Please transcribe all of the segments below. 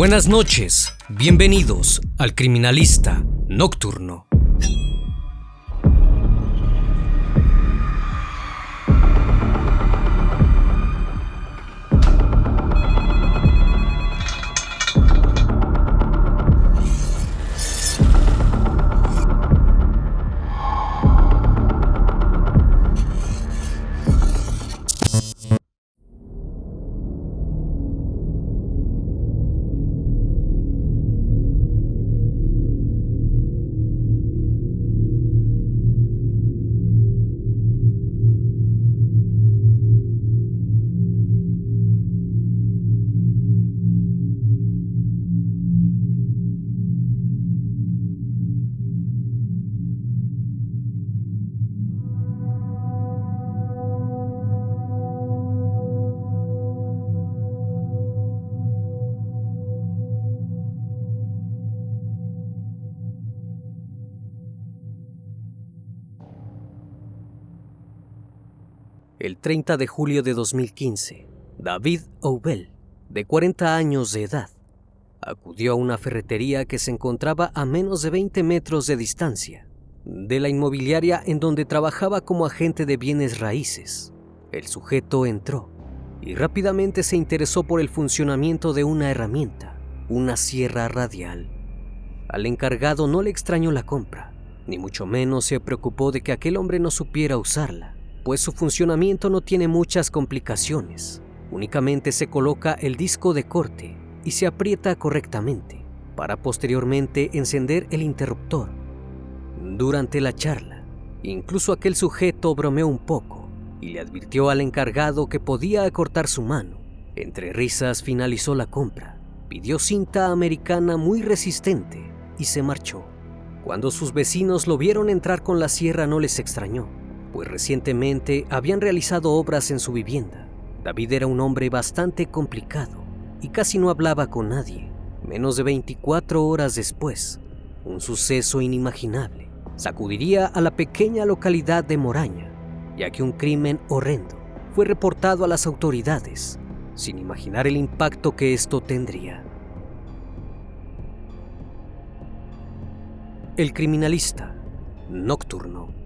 Buenas noches, bienvenidos al Criminalista Nocturno. El 30 de julio de 2015, David Aubel, de 40 años de edad, acudió a una ferretería que se encontraba a menos de 20 metros de distancia de la inmobiliaria en donde trabajaba como agente de bienes raíces. El sujeto entró y rápidamente se interesó por el funcionamiento de una herramienta, una sierra radial. Al encargado no le extrañó la compra, ni mucho menos se preocupó de que aquel hombre no supiera usarla, pues su funcionamiento no tiene muchas complicaciones. Únicamente se coloca el disco de corte y se aprieta correctamente para posteriormente encender el interruptor. Durante la charla, incluso aquel sujeto bromeó un poco y le advirtió al encargado que podía acortar su mano. Entre risas finalizó la compra, pidió cinta americana muy resistente y se marchó. Cuando sus vecinos lo vieron entrar con la sierra no les extrañó, pues recientemente habían realizado obras en su vivienda. David era un hombre bastante complicado y casi no hablaba con nadie. Menos de 24 horas después, un suceso inimaginable sacudiría a la pequeña localidad de Moraña, ya que un crimen horrendo fue reportado a las autoridades, sin imaginar el impacto que esto tendría. El Criminalista Nocturno.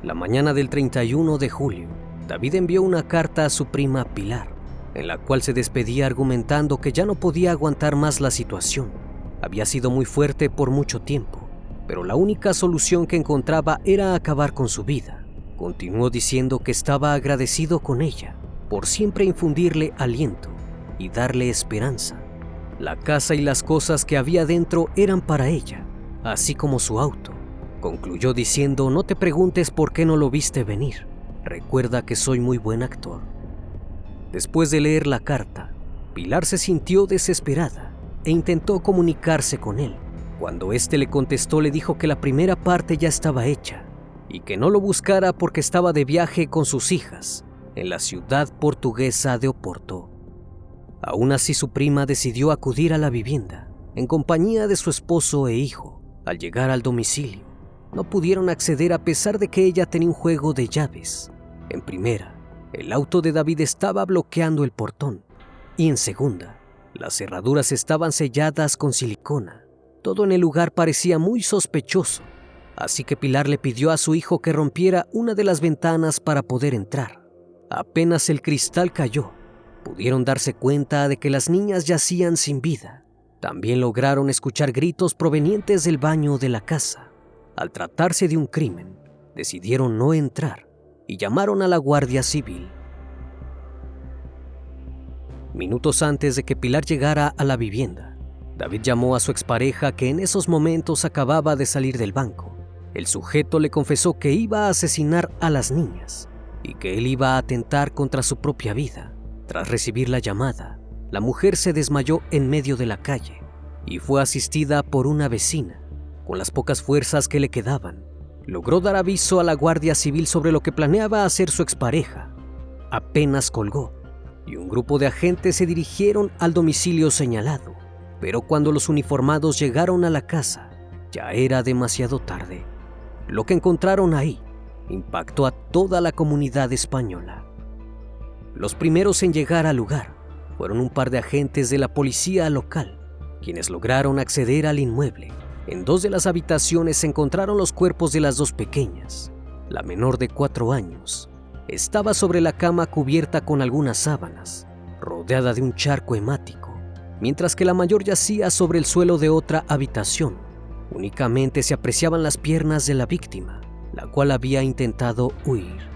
La mañana del 31 de julio, David envió una carta a su prima Pilar, en la cual se despedía argumentando que ya no podía aguantar más la situación. Había sido muy fuerte por mucho tiempo, pero la única solución que encontraba era acabar con su vida. Continuó diciendo que estaba agradecido con ella por siempre infundirle aliento y darle esperanza. La casa y las cosas que había dentro eran para ella, así como su auto. Concluyó diciendo: no te preguntes por qué no lo viste venir. Recuerda que soy muy buen actor. Después de leer la carta, Pilar se sintió desesperada e intentó comunicarse con él. Cuando éste le contestó, le dijo que la primera parte ya estaba hecha y que no lo buscara porque estaba de viaje con sus hijas en la ciudad portuguesa de Oporto. Aún así, su prima decidió acudir a la vivienda en compañía de su esposo e hijo. Al llegar al domicilio, no pudieron acceder a pesar de que ella tenía un juego de llaves. En primera, el auto de David estaba bloqueando el portón, y en segunda, las cerraduras estaban selladas con silicona. Todo en el lugar parecía muy sospechoso, así que Pilar le pidió a su hijo que rompiera una de las ventanas para poder entrar. Apenas el cristal cayó, pudieron darse cuenta de que las niñas yacían sin vida. También lograron escuchar gritos provenientes del baño de la casa. Al tratarse de un crimen, decidieron no entrar y llamaron a la Guardia Civil. Minutos antes de que Pilar llegara a la vivienda, David llamó a su expareja, que en esos momentos acababa de salir del banco. El sujeto le confesó que iba a asesinar a las niñas y que él iba a atentar contra su propia vida. Tras recibir la llamada, la mujer se desmayó en medio de la calle y fue asistida por una vecina. Con las pocas fuerzas que le quedaban, logró dar aviso a la Guardia Civil sobre lo que planeaba hacer su expareja. Apenas colgó, y un grupo de agentes se dirigieron al domicilio señalado, pero cuando los uniformados llegaron a la casa, ya era demasiado tarde. Lo que encontraron ahí impactó a toda la comunidad española. Los primeros en llegar al lugar fueron un par de agentes de la policía local, quienes lograron acceder al inmueble. En 2 de las habitaciones se encontraron los cuerpos de las 2 pequeñas. La menor de 4 años estaba sobre la cama cubierta con algunas sábanas, rodeada de un charco hemático, mientras que la mayor yacía sobre el suelo de otra habitación. Únicamente se apreciaban las piernas de la víctima, la cual había intentado huir.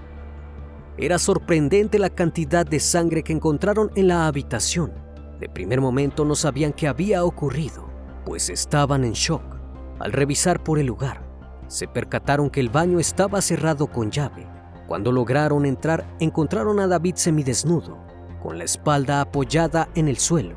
Era sorprendente la cantidad de sangre que encontraron en la habitación. De primer momento no sabían qué había ocurrido, pues estaban en shock. Al revisar por el lugar, se percataron que el baño estaba cerrado con llave. Cuando lograron entrar, encontraron a David semidesnudo, con la espalda apoyada en el suelo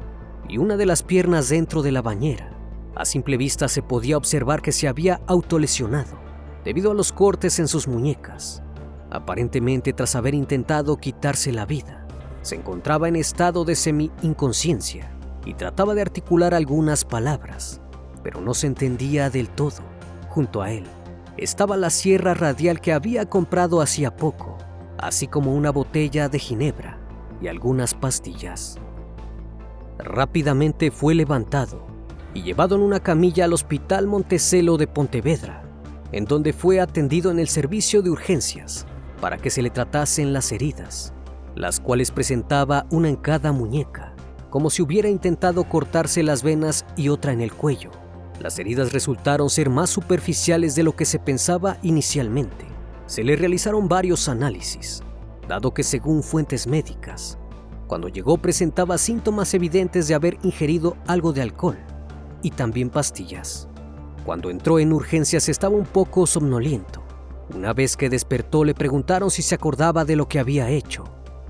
y una de las piernas dentro de la bañera. A simple vista se podía observar que se había autolesionado debido a los cortes en sus muñecas. Aparentemente, tras haber intentado quitarse la vida, se encontraba en estado de semi-inconsciencia y trataba de articular algunas palabras, pero no se entendía del todo. Junto a él estaba la sierra radial que había comprado hacía poco, así como una botella de ginebra y algunas pastillas. Rápidamente fue levantado y llevado en una camilla al Hospital Montecelo de Pontevedra, en donde fue atendido en el servicio de urgencias para que se le tratasen las heridas, las cuales presentaba una en cada muñeca, como si hubiera intentado cortarse las venas y otra en el cuello. Las heridas resultaron ser más superficiales de lo que se pensaba inicialmente. Se le realizaron varios análisis, dado que según fuentes médicas, cuando llegó presentaba síntomas evidentes de haber ingerido algo de alcohol y también pastillas. Cuando entró en urgencias estaba un poco somnoliento. Una vez que despertó le preguntaron si se acordaba de lo que había hecho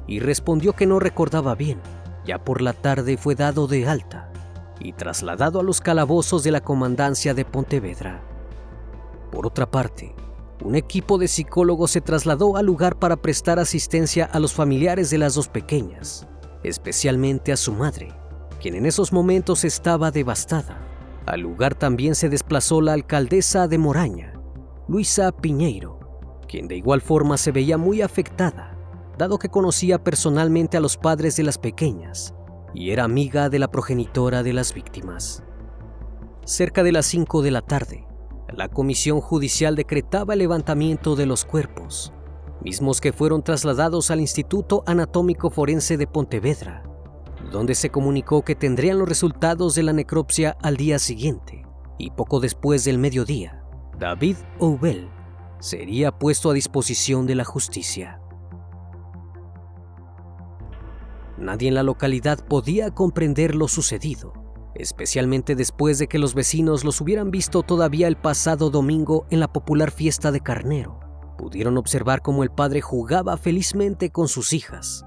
y respondió que no recordaba bien. Ya por la tarde fue dado de alta y trasladado a los calabozos de la comandancia de Pontevedra. Por otra parte, un equipo de psicólogos se trasladó al lugar para prestar asistencia a los familiares de las 2 pequeñas, especialmente a su madre, quien en esos momentos estaba devastada. Al lugar también se desplazó la alcaldesa de Moraña, Luisa Piñeiro, quien de igual forma se veía muy afectada, dado que conocía personalmente a los padres de las pequeñas y era amiga de la progenitora de las víctimas. Cerca de las 5 de la tarde, la comisión judicial decretaba el levantamiento de los cuerpos, mismos que fueron trasladados al Instituto Anatómico Forense de Pontevedra, donde se comunicó que tendrían los resultados de la necropsia al día siguiente, y poco después del mediodía, David Oubel sería puesto a disposición de la justicia. Nadie en la localidad podía comprender lo sucedido, especialmente después de que los vecinos los hubieran visto todavía el pasado domingo en la popular fiesta de Carnero. Pudieron observar cómo el padre jugaba felizmente con sus hijas.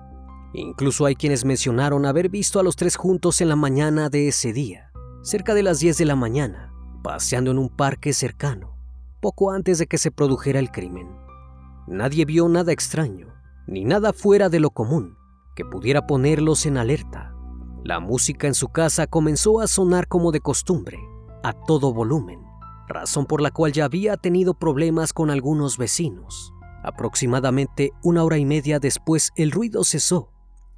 Incluso hay quienes mencionaron haber visto a los 3 juntos en la mañana de ese día, cerca de las 10 de la mañana, paseando en un parque cercano, poco antes de que se produjera el crimen. Nadie vio nada extraño, ni nada fuera de lo común, que pudiera ponerlos en alerta. La música en su casa comenzó a sonar como de costumbre, a todo volumen, razón por la cual ya había tenido problemas con algunos vecinos. Aproximadamente 1 hora y media después el ruido cesó,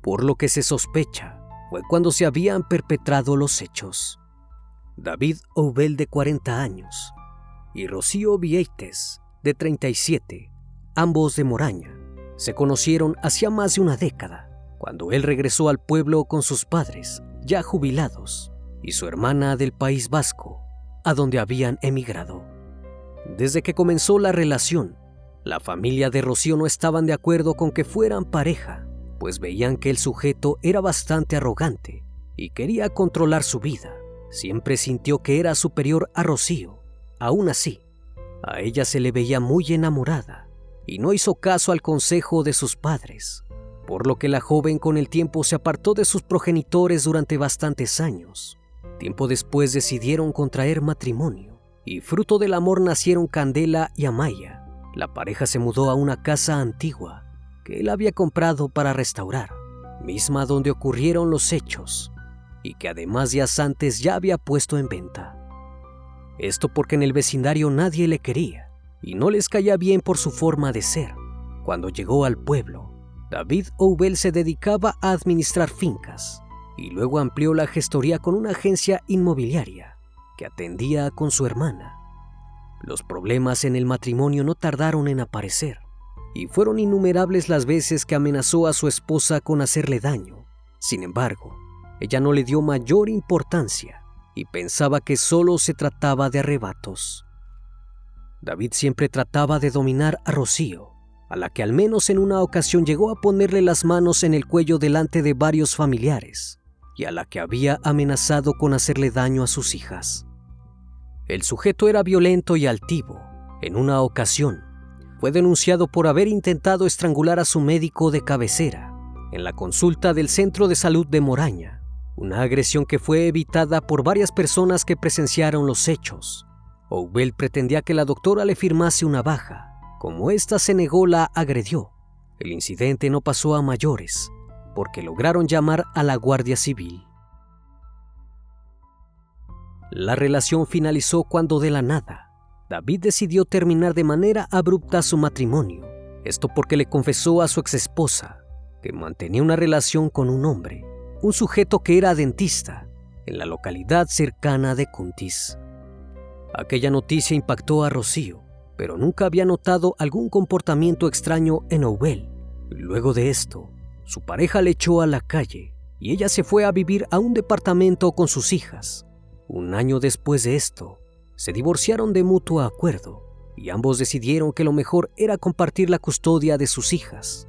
por lo que se sospecha fue cuando se habían perpetrado los hechos. David Oubel, de 40 años, y Rocío Vieites, de 37, ambos de Moraña, se conocieron hacía más de una década, cuando él regresó al pueblo con sus padres, ya jubilados, y su hermana del País Vasco, a donde habían emigrado. Desde que comenzó la relación, la familia de Rocío no estaban de acuerdo con que fueran pareja, pues veían que el sujeto era bastante arrogante y quería controlar su vida. Siempre sintió que era superior a Rocío. Aún así, a ella se le veía muy enamorada y no hizo caso al consejo de sus padres, por lo que la joven con el tiempo se apartó de sus progenitores durante bastantes años. Tiempo después decidieron contraer matrimonio y fruto del amor nacieron Candela y Amaya. La pareja se mudó a una casa antigua que él había comprado para restaurar, misma donde ocurrieron los hechos y que además días antes ya había puesto en venta. Esto porque en el vecindario nadie le quería y no les caía bien por su forma de ser. Cuando llegó al pueblo, David Oubel se dedicaba a administrar fincas y luego amplió la gestoría con una agencia inmobiliaria que atendía con su hermana. Los problemas en el matrimonio no tardaron en aparecer y fueron innumerables las veces que amenazó a su esposa con hacerle daño. Sin embargo, ella no le dio mayor importancia y pensaba que solo se trataba de arrebatos. David siempre trataba de dominar a Rocío, a la que al menos en una ocasión llegó a ponerle las manos en el cuello delante de varios familiares y a la que había amenazado con hacerle daño a sus hijas. El sujeto era violento y altivo. En una ocasión, fue denunciado por haber intentado estrangular a su médico de cabecera en la consulta del Centro de Salud de Moraña, una agresión que fue evitada por varias personas que presenciaron los hechos. Oubel pretendía que la doctora le firmase una baja. Como ésta se negó, la agredió. El incidente no pasó a mayores, porque lograron llamar a la Guardia Civil. La relación finalizó cuando de la nada, David decidió terminar de manera abrupta su matrimonio. Esto porque le confesó a su exesposa que mantenía una relación con un hombre, un sujeto que era dentista, en la localidad cercana de Cuntis. Aquella noticia impactó a Rocío, pero nunca había notado algún comportamiento extraño en Oubel. Luego de esto, su pareja le echó a la calle y ella se fue a vivir a un departamento con sus hijas. Un año después de esto, se divorciaron de mutuo acuerdo y ambos decidieron que lo mejor era compartir la custodia de sus hijas.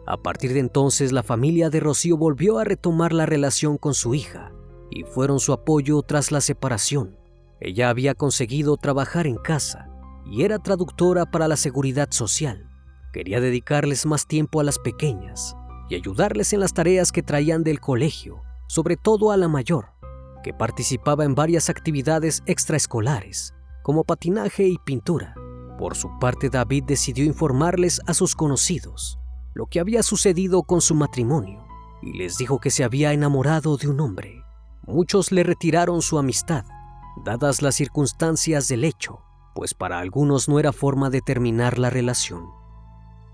A partir de entonces, la familia de Rocío volvió a retomar la relación con su hija y fueron su apoyo tras la separación. Ella había conseguido trabajar en casa y era traductora para la Seguridad Social. Quería dedicarles más tiempo a las pequeñas y ayudarles en las tareas que traían del colegio, sobre todo a la mayor, que participaba en varias actividades extraescolares, como patinaje y pintura. Por su parte, David decidió informarles a sus conocidos lo que había sucedido con su matrimonio y les dijo que se había enamorado de un hombre. Muchos le retiraron su amistad, dadas las circunstancias del hecho, pues para algunos no era forma de terminar la relación.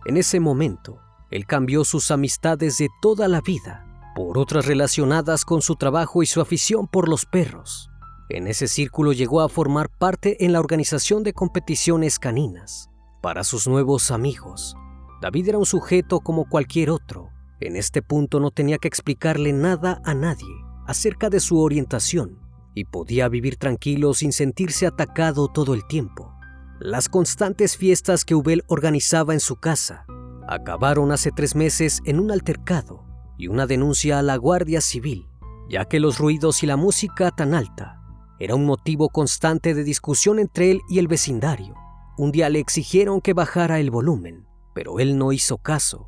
En ese momento, él cambió sus amistades de toda la vida por otras relacionadas con su trabajo y su afición por los perros. En ese círculo llegó a formar parte en la organización de competiciones caninas. Para sus nuevos amigos, David era un sujeto como cualquier otro. En este punto no tenía que explicarle nada a nadie acerca de su orientación y podía vivir tranquilo sin sentirse atacado todo el tiempo. Las constantes fiestas que Oubel organizaba en su casa acabaron hace 3 meses en un altercado y una denuncia a la Guardia Civil, ya que los ruidos y la música tan alta era un motivo constante de discusión entre él y el vecindario. Un día le exigieron que bajara el volumen, pero él no hizo caso,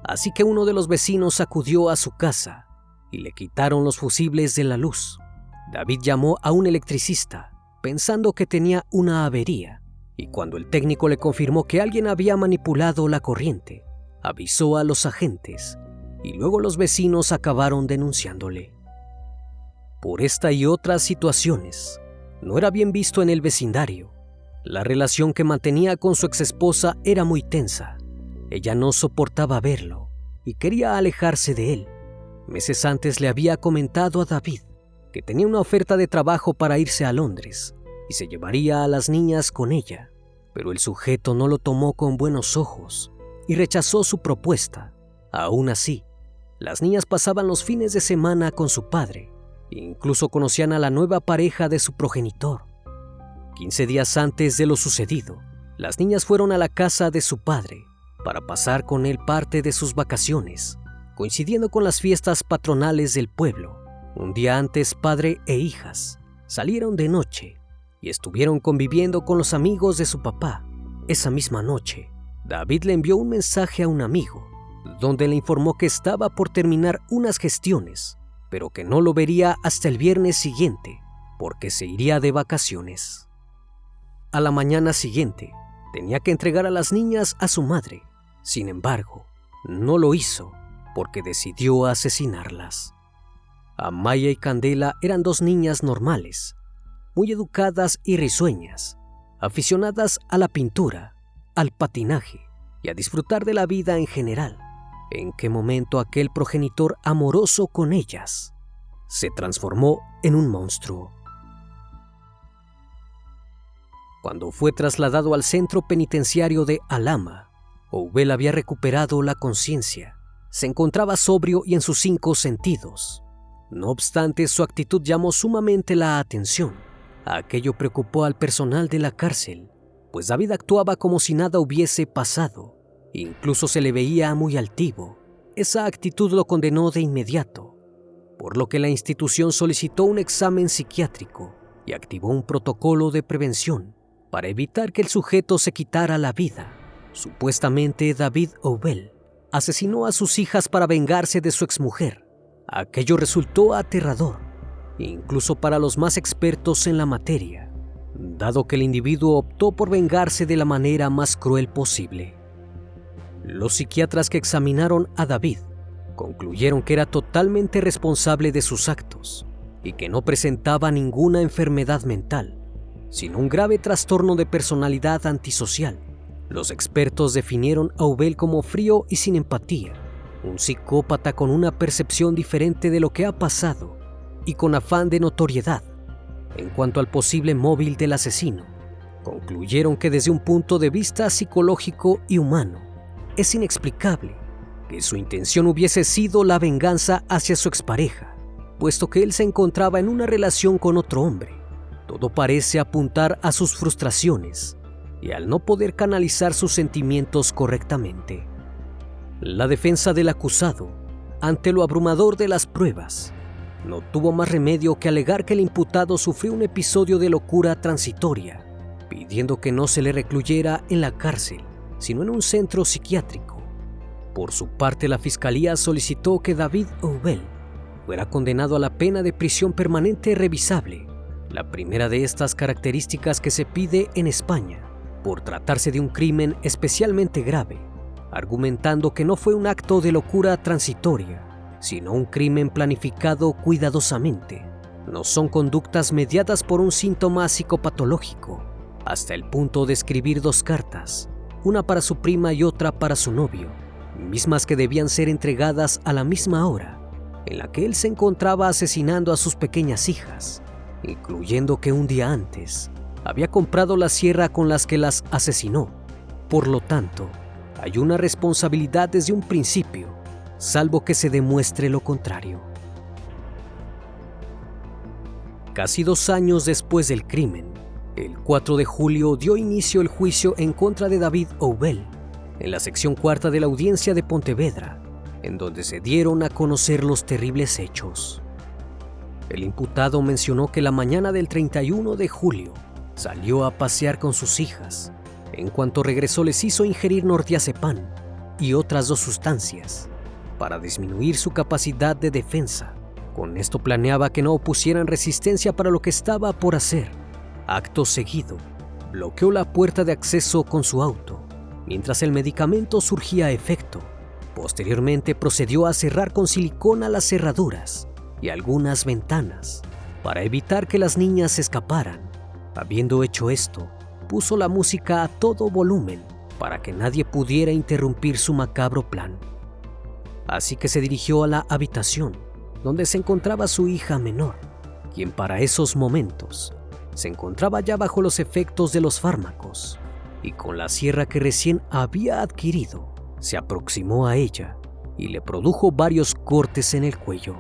así que uno de los vecinos acudió a su casa y le quitaron los fusibles de la luz. David llamó a un electricista pensando que tenía una avería, y cuando el técnico le confirmó que alguien había manipulado la corriente, avisó a los agentes y luego los vecinos acabaron denunciándole. Por esta y otras situaciones, no era bien visto en el vecindario. La relación que mantenía con su exesposa era muy tensa. Ella no soportaba verlo y quería alejarse de él. Meses antes le había comentado a David que tenía una oferta de trabajo para irse a Londres y se llevaría a las niñas con ella, pero el sujeto no lo tomó con buenos ojos y rechazó su propuesta. Aún así, las niñas pasaban los fines de semana con su padre e incluso conocían a la nueva pareja de su progenitor. 15 días antes de lo sucedido, las niñas fueron a la casa de su padre para pasar con él parte de sus vacaciones, coincidiendo con las fiestas patronales del pueblo. Un día antes, padre e hijas salieron de noche y estuvieron conviviendo con los amigos de su papá. Esa misma noche, David le envió un mensaje a un amigo donde le informó que estaba por terminar unas gestiones, pero que no lo vería hasta el viernes siguiente porque se iría de vacaciones. A la mañana siguiente, tenía que entregar a las niñas a su madre. Sin embargo, no lo hizo porque decidió asesinarlas. Amaya y Candela eran 2 niñas normales, muy educadas y risueñas, aficionadas a la pintura, al patinaje y a disfrutar de la vida en general. en qué momento aquel progenitor amoroso con ellas se transformó en un monstruo. Cuando fue trasladado al centro penitenciario de Alhama, Oubel había recuperado la conciencia. Se encontraba sobrio y en sus 5 sentidos. No obstante, su actitud llamó sumamente la atención. Aquello preocupó al personal de la cárcel, pues David actuaba como si nada hubiese pasado. Incluso se le veía muy altivo. Esa actitud lo condenó de inmediato, por lo que la institución solicitó un examen psiquiátrico y activó un protocolo de prevención para evitar que el sujeto se quitara la vida. Supuestamente, David Oubel asesinó a sus hijas para vengarse de su exmujer. Aquello resultó aterrador, incluso para los más expertos en la materia, dado que el individuo optó por vengarse de la manera más cruel posible. Los psiquiatras que examinaron a David concluyeron que era totalmente responsable de sus actos y que no presentaba ninguna enfermedad mental, sino un grave trastorno de personalidad antisocial. Los expertos definieron a Oubel como frío y sin empatía, un psicópata con una percepción diferente de lo que ha pasado y con afán de notoriedad. En cuanto al posible móvil del asesino, concluyeron que desde un punto de vista psicológico y humano, es inexplicable que su intención hubiese sido la venganza hacia su expareja, puesto que él se encontraba en una relación con otro hombre. Todo parece apuntar a sus frustraciones y al no poder canalizar sus sentimientos correctamente. La defensa del acusado, ante lo abrumador de las pruebas, no tuvo más remedio que alegar que el imputado sufrió un episodio de locura transitoria, pidiendo que no se le recluyera en la cárcel, sino en un centro psiquiátrico. Por su parte, la fiscalía solicitó que David Oubel fuera condenado a la pena de prisión permanente revisable, la primera de estas características que se pide en España, por tratarse de un crimen especialmente grave, argumentando que no fue un acto de locura transitoria, sino un crimen planificado cuidadosamente. No son conductas mediadas por un síntoma psicopatológico, hasta el punto de escribir 2 cartas, una para su prima y otra para su novio, mismas que debían ser entregadas a la misma hora en la que él se encontraba asesinando a sus pequeñas hijas, incluyendo que un día antes había comprado la sierra con las que las asesinó. Por lo tanto, hay una responsabilidad desde un principio, salvo que se demuestre lo contrario. Casi 2 años después del crimen, el 4 de julio dio inicio el juicio en contra de David Oubel en la sección 4 de la audiencia de Pontevedra, en donde se dieron a conocer los terribles hechos. El imputado mencionó que la mañana del 31 de julio salió a pasear con sus hijas. En cuanto regresó, les hizo ingerir nordiazepam y otras 2 sustancias para disminuir su capacidad de defensa. Con esto planeaba que no opusieran resistencia para lo que estaba por hacer. Acto seguido, bloqueó la puerta de acceso con su auto, mientras el medicamento surgía efecto. Posteriormente procedió a cerrar con silicona las cerraduras y algunas ventanas para evitar que las niñas escaparan. Habiendo hecho esto, puso la música a todo volumen para que nadie pudiera interrumpir su macabro plan. Así que se dirigió a la habitación donde se encontraba su hija menor, quien para esos momentos se encontraba ya bajo los efectos de los fármacos, y con la sierra que recién había adquirido, se aproximó a ella y le produjo varios cortes en el cuello,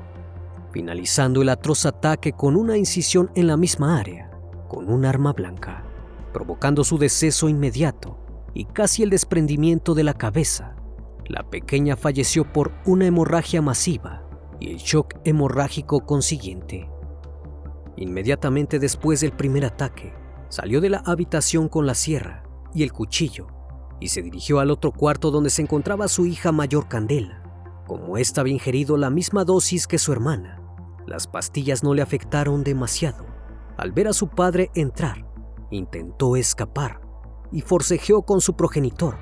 finalizando el atroz ataque con una incisión en la misma área, con un arma blanca, provocando su deceso inmediato y casi el desprendimiento de la cabeza. La pequeña falleció por una hemorragia masiva y el shock hemorrágico consiguiente. Inmediatamente después del primer ataque, salió de la habitación con la sierra y el cuchillo y se dirigió al otro cuarto donde se encontraba su hija mayor, Candela. Como ésta había ingerido la misma dosis que su hermana, las pastillas no le afectaron demasiado. Al ver a su padre entrar, intentó escapar y forcejeó con su progenitor,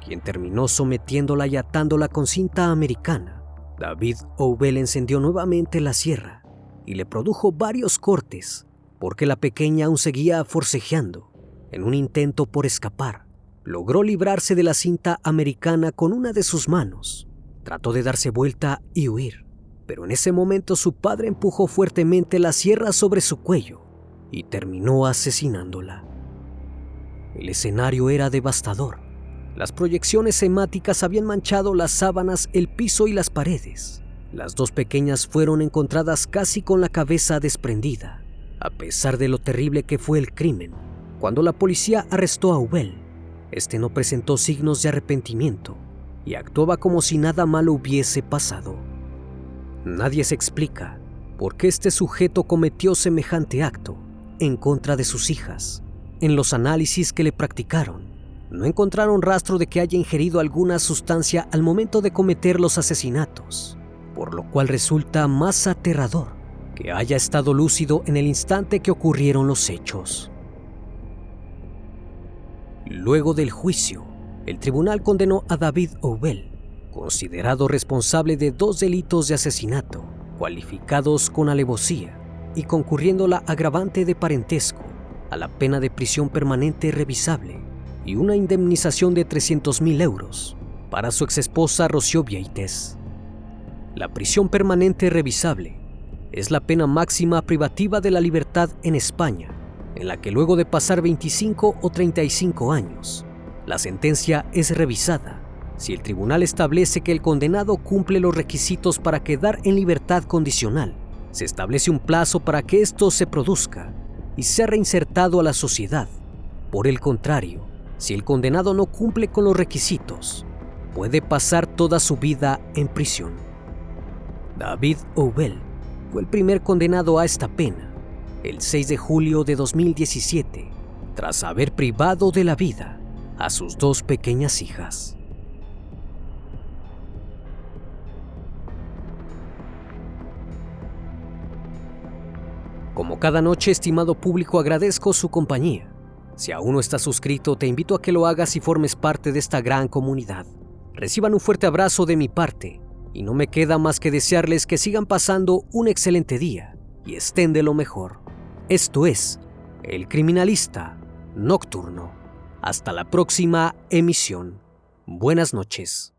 quien terminó sometiéndola y atándola con cinta americana. David Oubel encendió nuevamente la sierra y le produjo varios cortes porque la pequeña aún seguía forcejeando. En un intento por escapar, logró librarse de la cinta americana con una de sus manos Trató de darse vuelta y huir, pero en ese momento su padre empujó fuertemente la sierra sobre su cuello y terminó asesinándola. El escenario era devastador. Las proyecciones hemáticas habían manchado las sábanas, el piso y las paredes. Las dos pequeñas fueron encontradas casi con la cabeza desprendida. A pesar de lo terrible que fue el crimen, cuando la policía arrestó a Ubel, este no presentó signos de arrepentimiento y actuaba como si nada malo hubiese pasado. Nadie se explica por qué este sujeto cometió semejante acto en contra de sus hijas. En los análisis que le practicaron, no encontraron rastro de que haya ingerido alguna sustancia al momento de cometer los asesinatos, por lo cual resulta más aterrador que haya estado lúcido en el instante que ocurrieron los hechos. Luego del juicio, el tribunal condenó a David Ubel, considerado responsable de 2 delitos de asesinato, cualificados con alevosía y concurriendo la agravante de parentesco, a la pena de prisión permanente revisable y una indemnización de 300.000 euros para su exesposa Rocío Vieites. La prisión permanente revisable es la pena máxima privativa de la libertad en España, en la que luego de pasar 25 o 35 años, la sentencia es revisada si el tribunal establece que el condenado cumple los requisitos para quedar en libertad condicional. Se establece un plazo para que esto se produzca y sea reinsertado a la sociedad. Por el contrario, si el condenado no cumple con los requisitos, puede pasar toda su vida en prisión. David Ubel fue el primer condenado a esta pena el 6 de julio de 2017, tras haber privado de la vida a sus 2 pequeñas hijas. Como cada noche, estimado público, agradezco su compañía. Si aún no estás suscrito, te invito a que lo hagas y formes parte de esta gran comunidad. Reciban un fuerte abrazo de mi parte y no me queda más que desearles que sigan pasando un excelente día y estén de lo mejor. Esto es El Criminalista Nocturno. Hasta la próxima emisión. Buenas noches.